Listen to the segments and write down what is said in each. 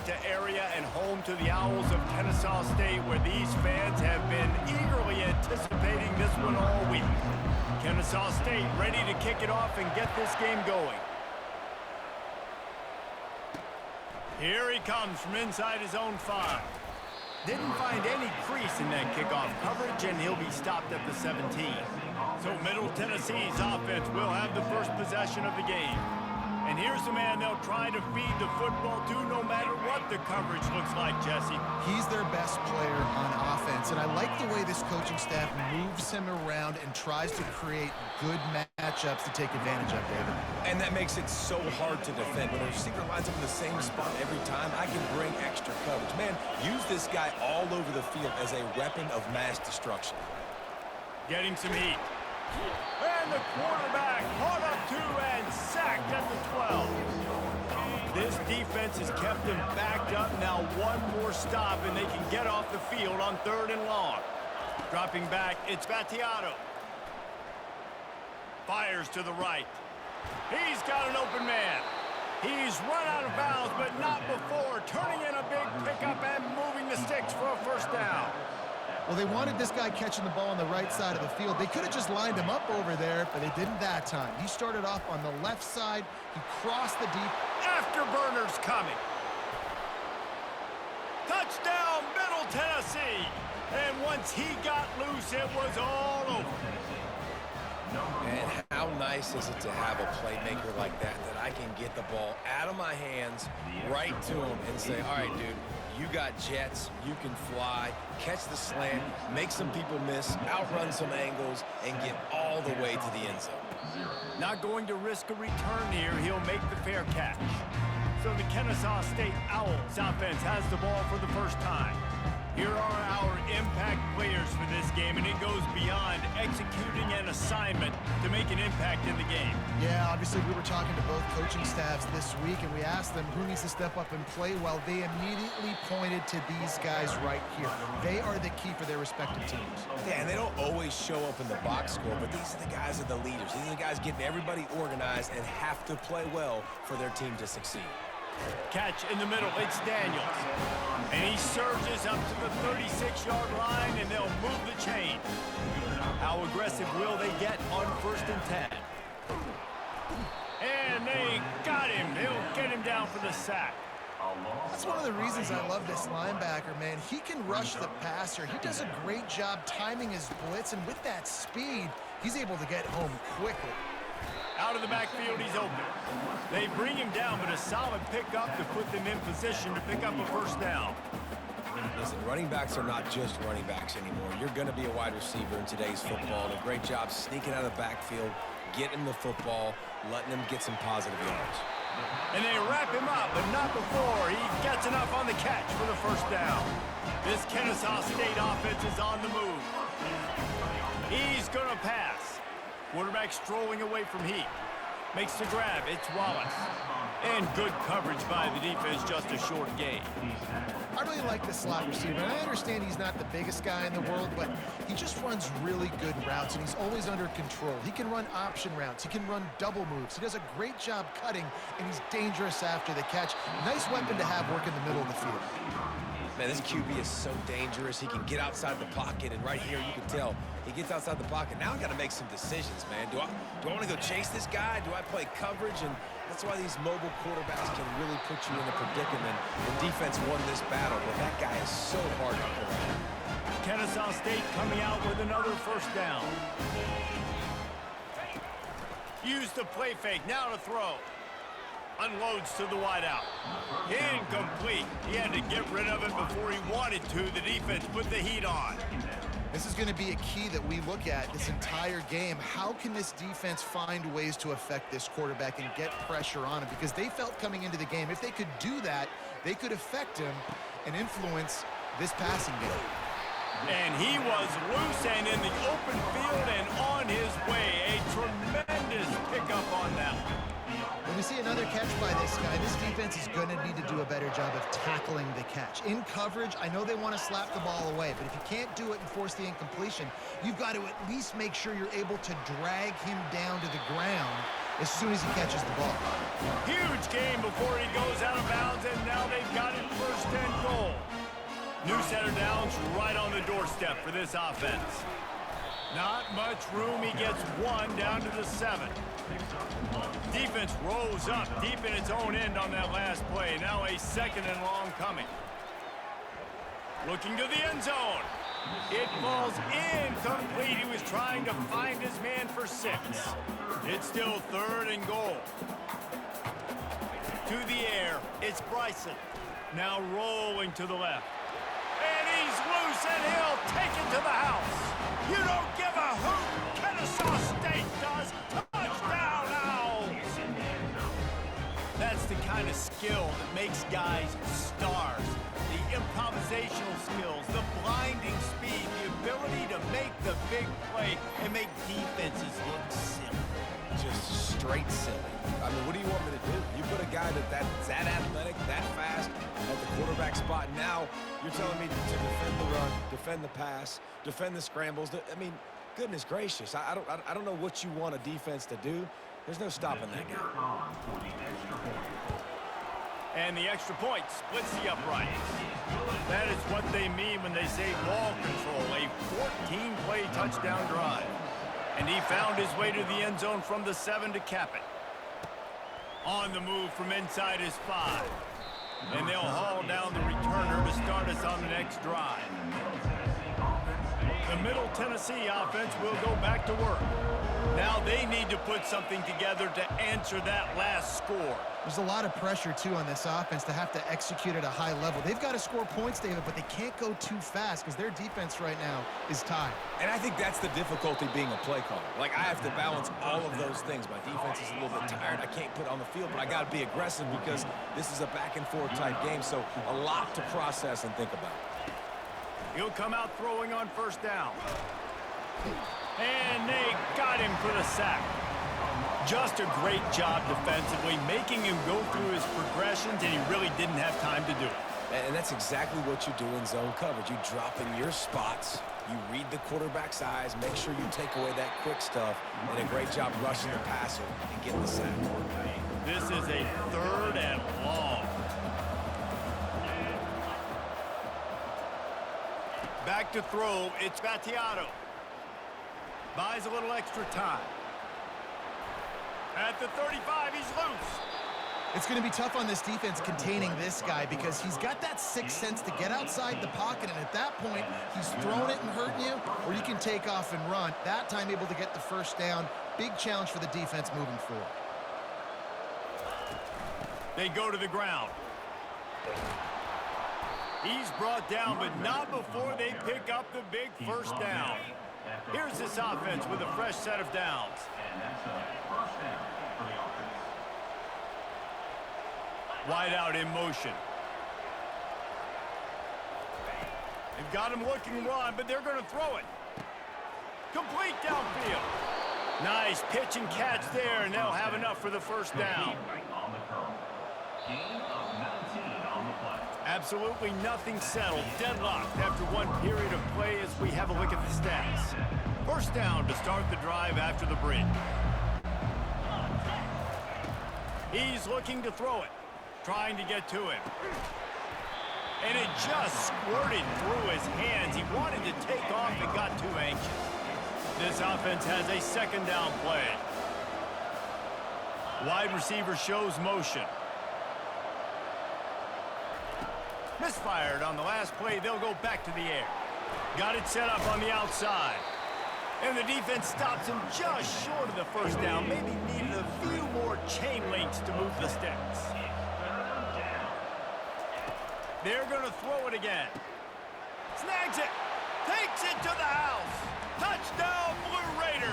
Atlanta area and home to the Owls of Kennesaw State, where these fans have been eagerly anticipating this one all week. Kennesaw State ready to kick it off and get this game going. Here he comes from inside his own 5. Didn't find any crease in that kickoff coverage, and he'll be stopped at the 17. So Middle Tennessee's offense will have the first possession of the game. And here's the man they'll try to feed the football to no matter what the coverage looks like, Jesse. He's their best player on offense, and I like the way this coaching staff moves him around and tries to create good matchups to take advantage of, David. And that makes it so hard to defend. When a receiver lines up in the same spot every time, I can bring extra coverage. Man, use this guy all over the field as a weapon of mass destruction. Getting some heat. And the quarterback caught up to and sacked at the 12. This defense has kept them backed up. Now one more stop and they can get off the field on 3rd and long. Dropping back, it's Battiato. Fires to the right. He's got an open man. He's run out of bounds, but not before. Turning in a big pickup and moving the sticks for a first down. Well, they wanted this guy catching the ball on the right side of the field. They could have just lined him up over there, but they didn't that time. He started off on the left side. He crossed the deep. Afterburners coming. Touchdown, Middle Tennessee. And once he got loose, it was all over. And how nice is it to have a playmaker like that I can get the ball out of my hands right to him and say, all right, dude, you got jets, you can fly, catch the slant, make some people miss, outrun some angles, and get all the way to the end zone. Not going to risk a return here. He'll make the fair catch. So the Kennesaw State Owls offense has the ball for the first time. Here are our impact players for this game, and it goes beyond executing an assignment to make an impact in the game. Yeah, obviously we were talking to both coaching staffs this week, and we asked them who needs to step up and play well. They immediately pointed to these guys right here. They are the key for their respective teams. Yeah, and they don't always show up in the box score, but these are the guys that are the leaders. These are the guys getting everybody organized and have to play well for their team to succeed. Catch in the middle, it's Daniels. And he surges up to the 36-yard line, and they'll move the chain. How aggressive will they get on 1st and 10? And they got him. They'll get him down for the sack. That's one of the reasons I love this linebacker, man. He can rush the passer. He does a great job timing his blitz, and with that speed, he's able to get home quickly. Out of the backfield, he's open. They bring him down, but a solid pickup to put them in position to pick up a first down. Listen, running backs are not just running backs anymore. You're going to be a wide receiver in today's football. And a great job sneaking out of the backfield, getting the football, letting them get some positive yards. And they wrap him up, but not before he gets enough on the catch for the first down. This Kennesaw State offense is on the move. He's going to pass. Quarterback strolling away from heat. Makes the grab. It's Wallace. And good coverage by the defense, just a short gain. I really like the slot receiver. And I understand he's not the biggest guy in the world, but he just runs really good routes, and he's always under control. He can run option routes. He can run double moves. He does a great job cutting, and he's dangerous after the catch. Nice weapon to have work in the middle of the field. Man, this QB is so dangerous. He can get outside the pocket, and right here you can tell he gets outside the pocket. Now I got to make some decisions, man. Do I want to go chase this guy? Do I play coverage? And that's why these mobile quarterbacks can really put you in a predicament. The defense won this battle, but that guy is so hard to pull out. Kennesaw State coming out with another first down. Use the play fake. Now to throw. Unloads to the wideout. Incomplete. He had to get rid of it before he wanted to. The defense put the heat on. This is going to be a key that we look at this entire game. How can this defense find ways to affect this quarterback and get pressure on him? Because they felt coming into the game, if they could do that, they could affect him and influence this passing game. And he was loose and in the open field and on his way. A tremendous pickup on that one. When we see another catch by this guy, this defense is going to need to do a better job of tackling the catch. In coverage, I know they want to slap the ball away, but if you can't do it and force the incompletion, you've got to at least make sure you're able to drag him down to the ground as soon as he catches the ball. Huge game before he goes out of bounds, and now they've got it New center downs right on the doorstep for this offense. Not much room. He gets one down to the 7. Defense rolls up deep in its own end on that last play. Now a 2nd and long coming. Looking to the end zone. It falls incomplete. He was trying to find his man for 6. It's still 3rd and goal. To the air, it's Bryson. Now rolling to the left. And he's loose, and he'll take it to the house. You don't give a hoot. Kennesaw State does. Touchdown, Owls! That's the kind of skill that makes guys stars. The improvisational skills, the blinding speed, the ability to make the big play and make defenses look silly. Just straight silly. I mean, what do you want me to do? You put a guy that's that athletic, that fast, at the quarterback spot. Now you're telling me to defend the run, defend the pass, defend the scrambles. I mean, goodness gracious. I don't know what you want a defense to do. There's no stopping that guy. And the extra point splits the uprights. That is what they mean when they say ball control, a 14-play touchdown drive. And he found his way to the end zone from the 7 to cap it. On the move from inside his 5. And they'll haul down the returner to start us on the next drive. The Middle Tennessee offense will go back to work. Now they need to put something together to answer that last score. There's a lot of pressure, too, on this offense to have to execute at a high level. They've got to score points, David, but they can't go too fast because their defense right now is tied. And I think that's the difficulty being a play caller. Like, I have to balance all of those things. My defense is a little bit tired. I can't put on the field, but I got to be aggressive because this is a back-and-forth type game, so a lot to process and think about. He'll come out throwing on 1st down. And they got him for the sack. Just a great job defensively, making him go through his progressions, and he really didn't have time to do it. And that's exactly what you do in zone coverage. You drop in your spots, you read the quarterback's eyes, make sure you take away that quick stuff, and a great job rushing the passer and getting the sack. This is a 3rd and long. Back to throw, it's Battiato. Buys a little extra time. At the 35, he's loose. It's going to be tough on this defense containing this guy because he's got that 6th sense to get outside the pocket, and at that point, he's throwing it and hurting you, or you can take off and run. That time able to get the 1st down. Big challenge for the defense moving forward. They go to the ground. He's brought down, but not before they pick up the big 1st down. Here's this offense with a fresh set of downs. Wide out in motion. They've got him looking run, but they're going to throw it. Complete downfield. Nice pitch and catch there, and they'll have enough for the 1st down. Absolutely nothing settled. Deadlocked after one period of play as we have a look at the stats. 1st down to start the drive after the bridge. He's looking to throw it. Trying to get to him. And it just squirted through his hands. He wanted to take off and got too anxious. This offense has a 2nd down play. Wide receiver shows motion. Misfired on the last play. They'll go back to the air. Got it set up on the outside. And the defense stops him just short of the 1st down. Maybe needed a few more chain links to move the sticks. They're going to throw it again. Snags it. Takes it to the house. Touchdown, Blue Raiders.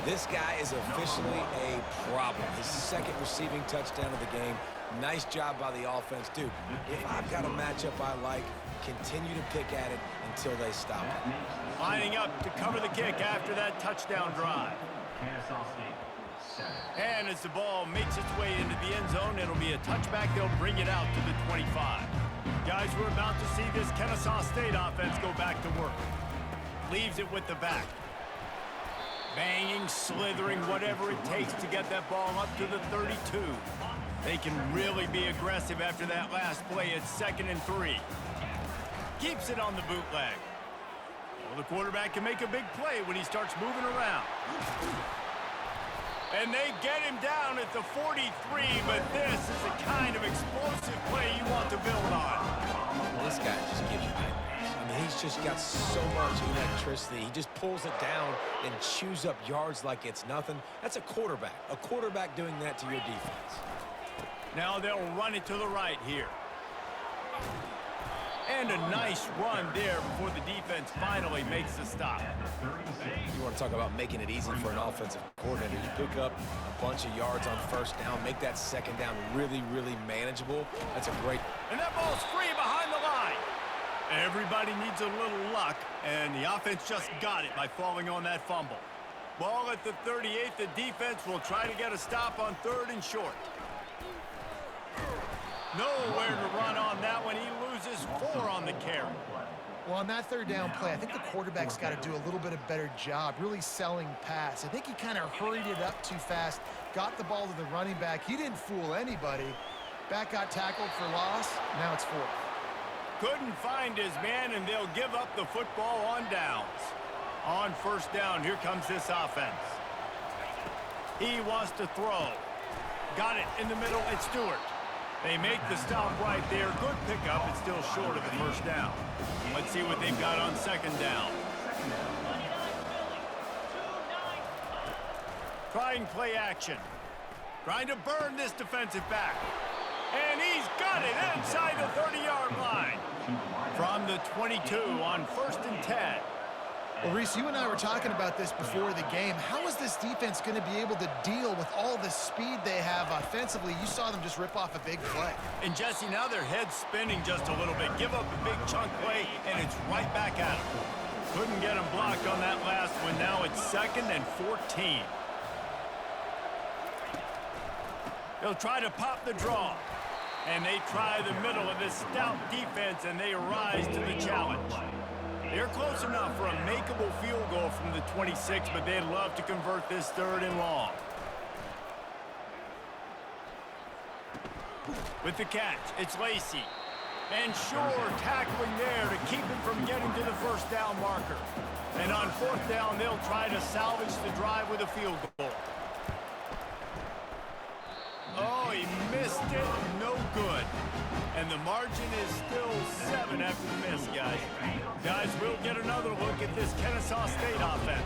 This guy is officially a problem. His 2nd receiving touchdown of the game. Nice job by the offense. Dude, if I've got a matchup I like, continue to pick at it until they stop it. Lining up to cover the kick after that touchdown drive. And as the ball makes its way into the end zone, it'll be a touchback. They'll bring it out to the 25. Guys, we're about to see this Kennesaw State offense go back to work. Leaves it with the back. Banging, slithering, whatever it takes to get that ball up to the 32. They can really be aggressive after that last play. It's 2nd and 3. Keeps it on the bootleg. Well, the quarterback can make a big play when he starts moving around. And they get him down at the 43, but this is the kind of explosive play you want to build on. This guy just gives you nightmares. I mean, he's just got so much electricity. He just pulls it down and chews up yards like it's nothing. That's a quarterback. A quarterback doing that to your defense. Now they'll run it to the right here. And a nice run there before the defense finally makes the stop. You want to talk about making it easy for an offensive coordinator. You pick up a bunch of yards on 1st down, make that 2nd down really, really manageable. That's a great... And that ball's free behind the line. Everybody needs a little luck, and the offense just got it by falling on that fumble. Ball at the 38. The defense will try to get a stop on 3rd and short. Nowhere to run on that one. He loses 4 on the carry. Well, on that 3rd down play, I think the quarterback's got to do a little bit of better job really selling pass. I think he kind of hurried it up too fast, got the ball to the running back. He didn't fool anybody. Back got tackled for loss. Now it's 4th. Couldn't find his man, and they'll give up the football on downs. On 1st down, here comes this offense. He wants to throw. Got it in the middle. It's Stewart. They make the stop right there. Good pickup. It's still short of the 1st down. Let's see what they've got on 2nd down. Trying play action. Trying to burn this defensive back. And he's got it inside the 30-yard line. From the 22 on 1st and 10. Well, Reese, you and I were talking about this before the game. How is this defense going to be able to deal with all the speed they have offensively? You saw them just rip off a big play. And, Jesse, now their head's spinning just a little bit. Give up a big chunk play, and it's right back at them. Couldn't get him blocked on that last one. Now it's 2nd and 14. They'll try to pop the draw. And they try the middle of this stout defense, and they rise to the challenge. They're close enough for a makeable field goal from the 26, but they'd love to convert this 3rd and long. With the catch, it's Lacey. And Shore tackling there to keep him from getting to the 1st down marker. And on 4th down, they'll try to salvage the drive with a field goal. Oh, he missed it. No good. And the margin is still 7 after the miss, guys. Guys, we'll get another look at this Kennesaw State offense.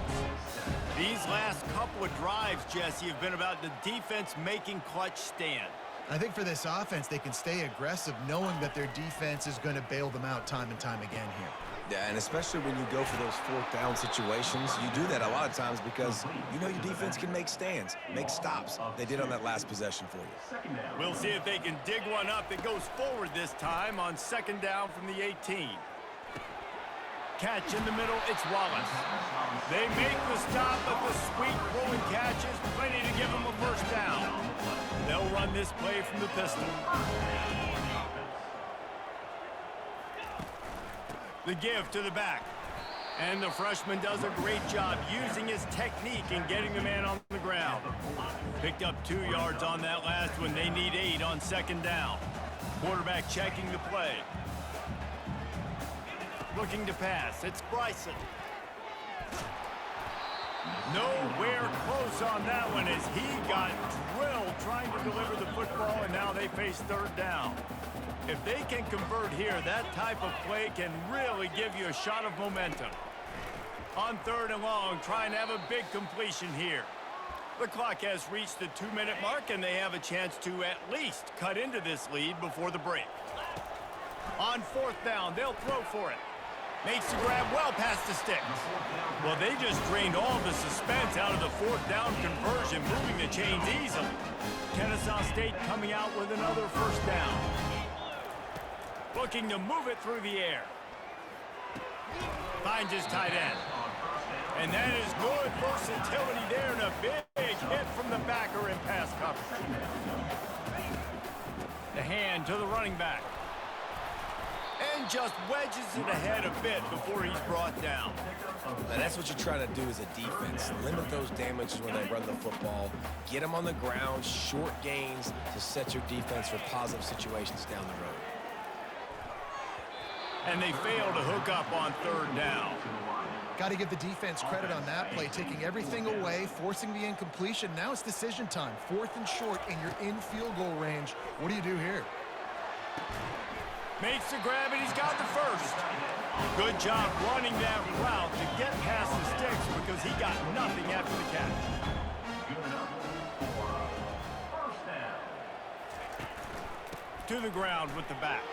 These last couple of drives, Jesse, have been about the defense making clutch stand. I think for this offense, they can stay aggressive knowing that their defense is going to bail them out time and time again here. Yeah, and especially when you go for those 4th down situations, you do that a lot of times because you know your defense can make stands, make stops. They did on that last possession for you. We'll see if they can dig one up that goes forward this time on 2nd down from the 18. Catch in the middle, it's Wallace. They make the stop, but the sweet rolling catch is plenty to give them a 1st down. They'll run this play from the pistol. The give to the back. And the freshman does a great job using his technique and getting the man on the ground. Picked up 2 yards on that last one. They need 8 on 2nd down. Quarterback checking the play. Looking to pass. It's Bryson. Nowhere close on that one as he got drilled trying to deliver the football, and now they face 3rd down. If they can convert here, that type of play can really give you a shot of momentum. On 3rd and long, trying to have a big completion here. The clock has reached the 2-minute mark, and they have a chance to at least cut into this lead before the break. On 4th down, they'll throw for it. Makes the grab well past the sticks. Well, they just drained all the suspense out of the 4th down conversion, moving the chains easily. Kennesaw State coming out with another 1st down. Looking to move it through the air. Finds his tight end. And that is good versatility there, and a big hit from the backer in pass coverage. The hand to the running back. And just wedges it ahead a bit before he's brought down. And that's what you're trying to do as a defense. Limit those damages when they run the football. Get them on the ground, short gains to set your defense for positive situations down the road. And they fail to hook up on third down. Got to give the defense credit on that play, taking everything away, forcing the incompletion. Now it's decision time. 4th and short, and you're in field goal range. What do you do here? Makes the grab, and he's got the first. Good job running that route to get past the sticks because he got nothing after the catch. To the ground with the back.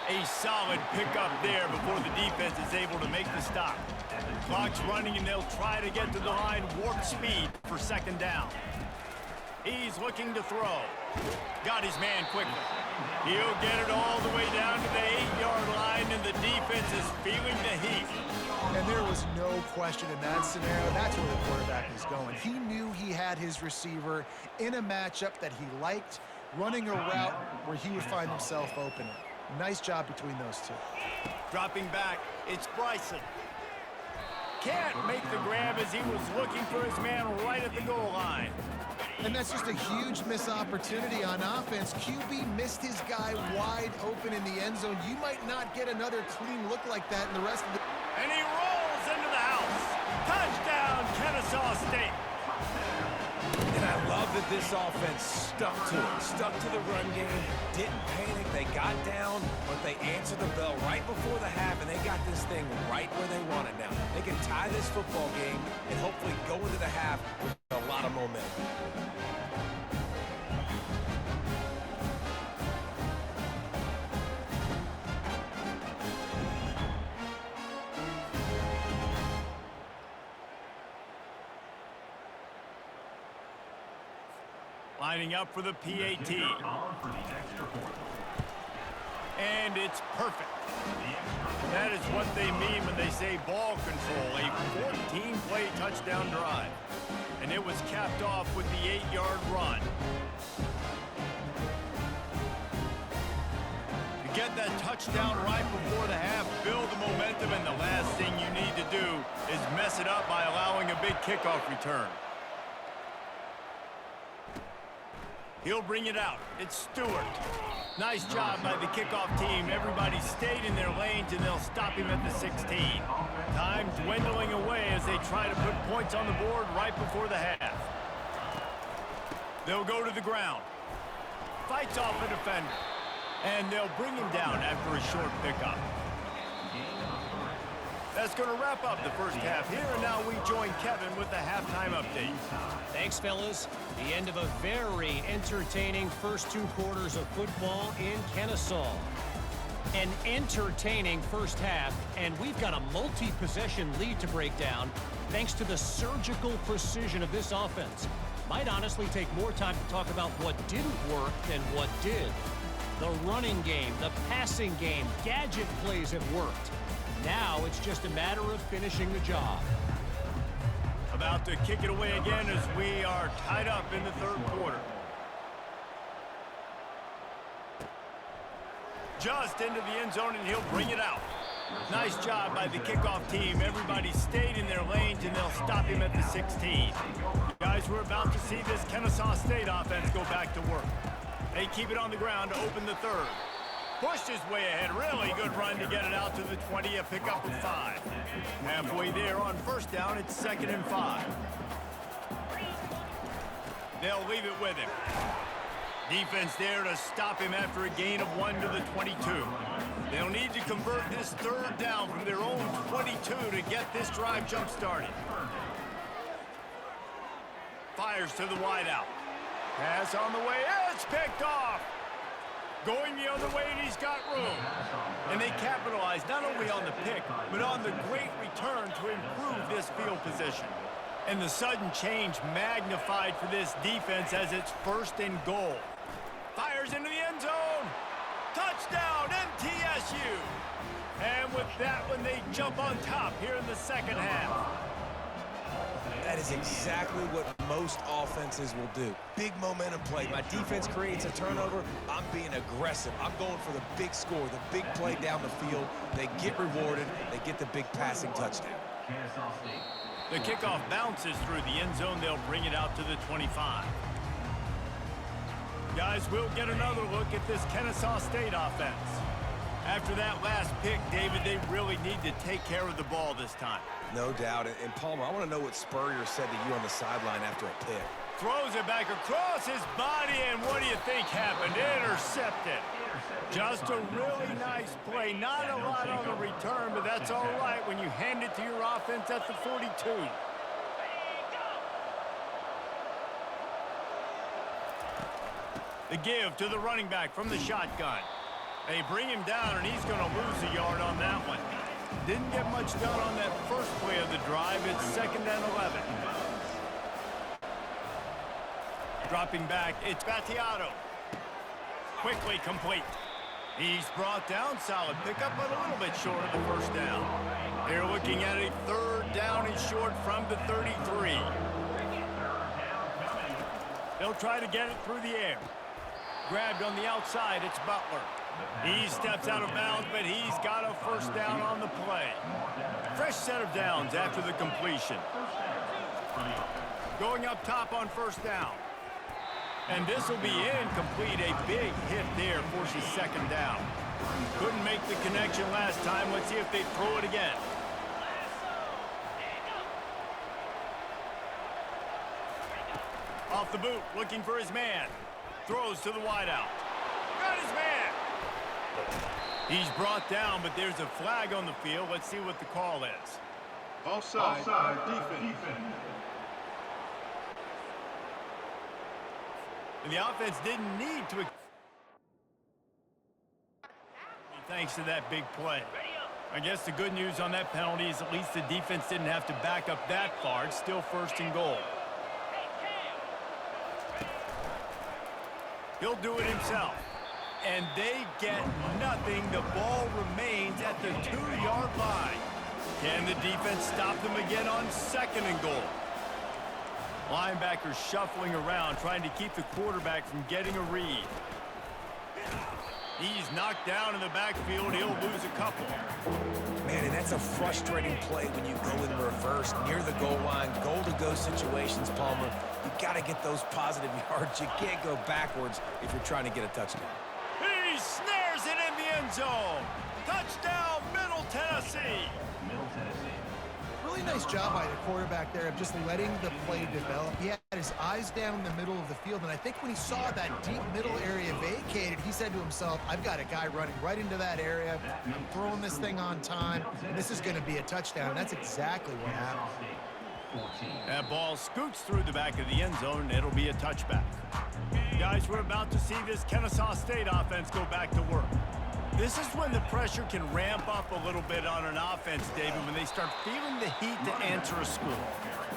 A solid pickup there before the defense is able to make the stop. Clock's running, and they'll try to get to the line warp speed for 2nd down. He's looking to throw. Got his man quickly. He'll get it all the way down to the 8-yard line, and the defense is feeling the heat. And there was no question in that scenario. That's where the quarterback is going. He knew he had his receiver in a matchup that he liked, running a route where he would find himself open. Nice job between those two. Dropping back, it's Bryson. Can't make the grab as he was looking for his man right at the goal line. And that's just a huge missed opportunity on offense. QB missed his guy wide open in the end zone. You might not get another clean look like that in the rest of the... And he rolls into the house. Touchdown, Kennesaw State. And I love that this offense stuck to it, stuck to the run game, didn't panic. They got down, but they answered the bell right before the half, and they got this thing right where they want it now. They can tie this football game and hopefully go into the half with a lot of momentum. Lining up for the PAT. And it's perfect. That is what they mean when they say ball control. A 14-play touchdown drive. And it was capped off with the 8-yard run. To get that touchdown right before the half, build the momentum, and the last thing you need to do is mess it up by allowing a big kickoff return. He'll bring it out. It's Stewart. Nice job by the kickoff team. Everybody stayed in their lanes, and they'll stop him at the 16. Time dwindling away as they try to put points on the board right before the half. They'll go to the ground. Fights off a defender. And they'll bring him down after a short pickup. That's going to wrap up the first half here, and now we join Kevin with the halftime update. Thanks, fellas. The end of a very entertaining first 2 quarters of football in Kennesaw. An entertaining first half, and we've got a multi-possession lead to break down thanks to the surgical precision of this offense. Might honestly take more time to talk about what didn't work than what did. The running game, the passing game, gadget plays have worked. Now it's just a matter of finishing the job. About to kick it away again as we are tied up in the third quarter. Just into the end zone, and he'll bring it out. Nice job by the kickoff team. Everybody stayed in their lanes, and they'll stop him at the 16. Guys, we're about to see this Kennesaw State offense go back to work. They keep it on the ground to open the third. Pushed his way ahead. Really good run to get it out to the 20, a pickup of 5. Halfway there on first down, it's 2nd and 5. They'll leave it with him. Defense there to stop him after a gain of 1 to the 22. They'll need to convert this third down from their own 22 to get this drive jump started. Fires to the wideout. Pass on the way. It's picked off. Going the other way, and he's got room. And they capitalize not only on the pick, but on the great return to improve this field position. And the sudden change magnified for this defense as it's 1st and goal. Fires into the end zone. Touchdown, MTSU. And with that one, they jump on top here in the second half. That is exactly what most offenses will do. Big momentum play. My defense creates a turnover. I'm being aggressive. I'm going for the big score, the big play down the field. They get rewarded. They get the big passing touchdown. The kickoff bounces through the end zone. They'll bring it out to the 25. Guys, we'll get another look at this Kennesaw State offense. After that last pick, David, they really need to take care of the ball this time. No doubt. And Palmer, I want to know what Spurrier said to you on the sideline after a pick. Throws it back across his body, and what do you think happened? Intercepted. Just a really nice play. Not a lot on the return, but that's all right when you hand it to your offense at the 42. The give to the running back from the shotgun. They bring him down, and he's going to lose a yard on that one. Didn't get much done on that first play of the drive. It's 2nd and 11. Dropping back, it's Battiato. Quickly complete. He's brought down, solid pickup, but a little bit short of the first down. They're looking at a 3rd down and short from the 33. They'll try to get it through the air. Grabbed on the outside, it's Butler. He steps out of bounds, but he's got a 1st down on the play. Fresh set of downs after the completion. Going up top on 1st down. And this will be incomplete. A big hit there forces 2nd down. Couldn't make the connection last time. Let's see if they throw it again. Off the boot, looking for his man. Throws to the wideout. Got his man. He's brought down, but there's a flag on the field. Let's see what the call is. Offside defense. The offense didn't need to. Thanks to that big play. I guess the good news on that penalty is at least the defense didn't have to back up that far. It's still 1st and goal. He'll do it himself. And they get nothing. The ball remains at the 2-yard line. Can the defense stop them again on 2nd and goal? Linebackers shuffling around, trying to keep the quarterback from getting a read. He's knocked down in the backfield. He'll lose a couple. Man, and that's a frustrating play when you go in reverse near the goal line, goal-to-go situations, Palmer. You got to get those positive yards. You can't go backwards if you're trying to get a touchdown. He snares it in the end zone. Touchdown, Middle Tennessee. Really nice job by the quarterback there of just letting the play develop. He had his eyes down the middle of the field, and I think when he saw that deep middle area vacated, he said to himself, I've got a guy running right into that area. I'm throwing this thing on time, and this is going to be a touchdown. And that's exactly what happened. That ball scoots through the back of the end zone, and it'll be a touchback. Guys, we're about to see this Kennesaw State offense go back to work. This is when the pressure can ramp up a little bit on an offense, David, when they start feeling the heat to answer a score.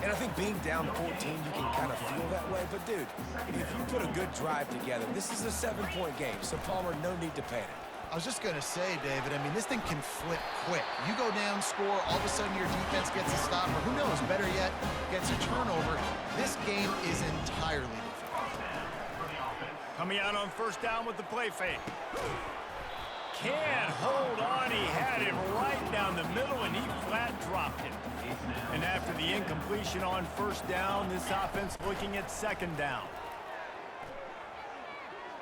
And I think being down 14, you can kind of feel that way. But, dude, if you put a good drive together, this is a 7-point game, so Palmer, no need to panic. I was just going to say, David, I mean, this thing can flip quick. You go down, score, all of a sudden your defense gets a stop, or who knows, better yet, gets a turnover. This game is entirely different. Coming out on 1st down with the play fake. Can't hold on. He had it right down the middle, and he flat dropped it. And after the incompletion on 1st down, this offense looking at 2nd down.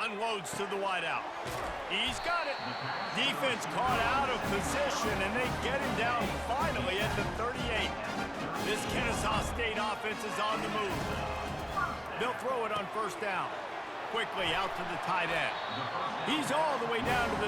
Unloads to the wideout. He's got it. Defense caught out of position, and they get him down finally at the 38. This Kennesaw State offense is on the move. They'll throw it on 1st down. Quickly out to the tight end. He's all the way down to the